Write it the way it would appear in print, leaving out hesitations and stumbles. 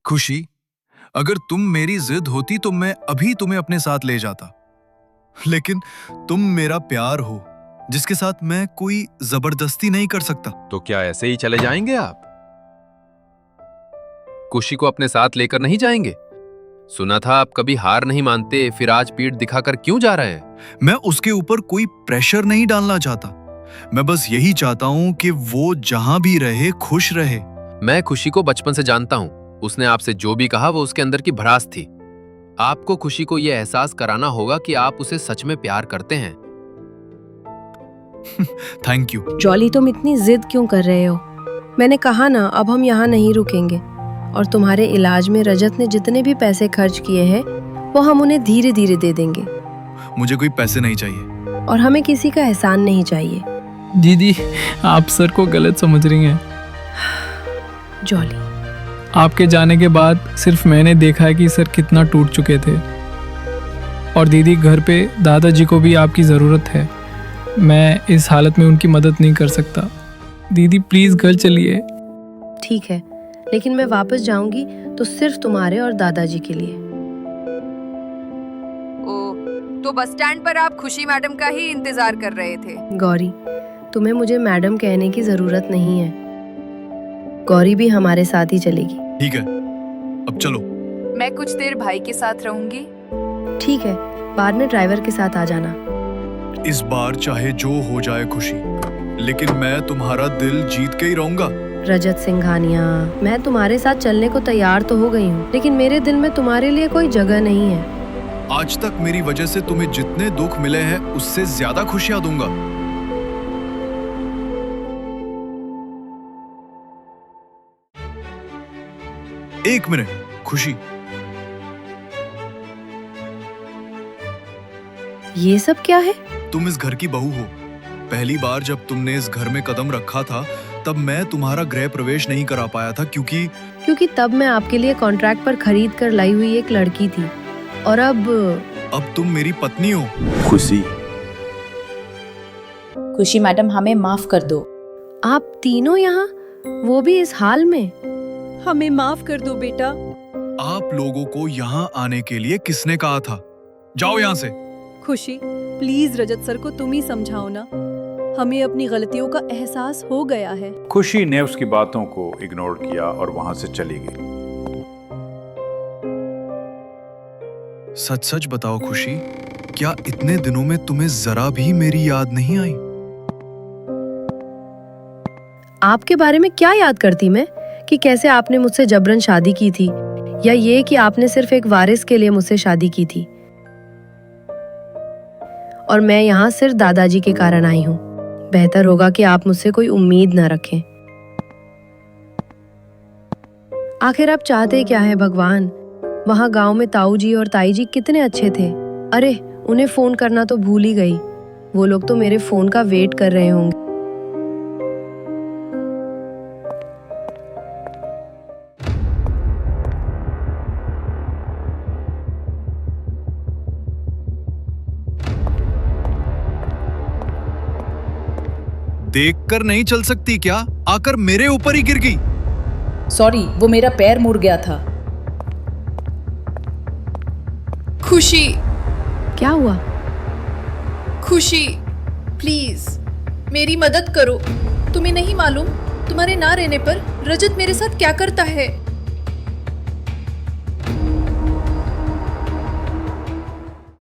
खुशी, अगर तुम मेरी जिद होती तो मैं अभी तुम्हें अपने साथ ले जाता, लेकिन तुम मेरा प्यार हो जिसके साथ मैं कोई जबरदस्ती नहीं कर सकता। तो क्या ऐसे ही चले जाएंगे आप? खुशी को अपने साथ लेकर नहीं जाएंगे? सुना था आप कभी हार नहीं मानते, फिर आज पीठ दिखाकर क्यों जा रहे हैं? मैं उसके ऊपर कोई प्रेशर नहीं डालना चाहता। मैं बस यही चाहता हूं कि वो जहां भी रहे खुश रहे। मैं खुशी को बचपन से जानता हूं। उसने आपसे जो भी कहा वो उसके अंदर की भड़ास थी। आपको खुशी को यह एहसास कराना होगा कि आप उसे सच में प्यार करते हैं। Thank you. जॉली, तुम इतनी जिद क्यों कर रहे हो? मैंने कहा ना, अब हम यहाँ नहीं रुकेंगे। और तुम्हारे इलाज में रजत ने जितने भी पैसे खर्च किए हैं वो हम उन्हें धीरे धीरे दे देंगे। मुझे कोई पैसे नहीं चाहिए। और हमें किसी का एहसान नहीं चाहिए। दीदी, आप सर को गलत समझ रही हैं। जॉली, आपके जाने के बाद सिर्फ मैंने देखा है कि सर कितना टूट चुके थे। और दीदी, घर पे दादाजी को भी आपकी ज़रूरत है। मैं इस हालत में उनकी मदद नहीं कर सकता। दीदी प्लीज़ घर चलिए। ठीक है, लेकिन मैं वापस जाऊंगी तो सिर्फ तुम्हारे और दादाजी के लिए। तो बस स्टैंड पर आप खुशी मैडम का ही इंतजार कर रहे थे? गौरी, तुम्हें मुझे मैडम कहने की जरूरत नहीं है। गौरी भी हमारे साथ ही चलेगी। ठीक है, अब चलो। मैं कुछ देर भाई के साथ रहूंगी। ठीक है, बाद में ड्राइवर के साथ आ जाना। इस बार चाहे जो हो जाए खुशी, लेकिन मैं तुम्हारा दिल जीत के ही रहूंगा। रजत सिंघानिया, मैं तुम्हारे साथ चलने को तैयार तो हो गई हूँ, लेकिन मेरे दिल में तुम्हारे लिए कोई जगह नहीं है। आज तक मेरी वजह से तुम्हें जितने दुख मिले हैं उससे ज्यादा खुशियां दूंगा। एक मिनट खुशी, ये सब क्या है? तुम इस घर की बहू हो। पहली बार जब तुमने इस घर में कदम रखा था तब मैं तुम्हारा गृह प्रवेश नहीं करा पाया था क्योंकि तब मैं आपके लिए कॉन्ट्रैक्ट पर खरीद कर लाई हुई एक लड़की थी। और अब तुम मेरी पत्नी हो। खुशी, खुशी मैडम, हमें माफ कर दो। आप तीनों यहाँ, वो भी इस हाल में? हमें माफ कर दो बेटा। आप लोगों को यहाँ आने के लिए किसने कहा था? जाओ यहाँ से। खुशी, प्लीज रजत सर को तुम ही समझाओ ना। हमें अपनी गलतियों का एहसास हो गया है। खुशी ने उसकी बातों को इग्नोर किया और वहां से चली गई। सच सच बताओ खुशी, क्या इतने दिनों में तुम्हें जरा भी मेरी याद नहीं आई? आपके बारे में क्या याद करती मैं, कि कैसे आपने मुझसे जबरन शादी की थी, या ये कि आपने सिर्फ एक वारिस के लिए मुझसे शादी की थी और मैं यहाँ सिर्फ दादाजी के कारण आई हूँ। बेहतर होगा कि आप मुझसे कोई उम्मीद न रखें। आखिर आप चाहते क्या है भगवान? वहाँ गांव में ताऊ जी और ताई जी कितने अच्छे थे। अरे, उन्हें फोन करना तो भूल ही गई। वो लोग तो मेरे फोन का वेट कर रहे होंगे। देखकर नहीं चल सकती क्या? आकर मेरे ऊपर ही गिर गई। सॉरी, वो मेरा पैर मुड़ गया था। खुशी, क्या हुआ? खुशी, प्लीज मेरी मदद करो। तुम्हें नहीं मालूम तुम्हारे ना रहने पर रजत मेरे साथ क्या करता है?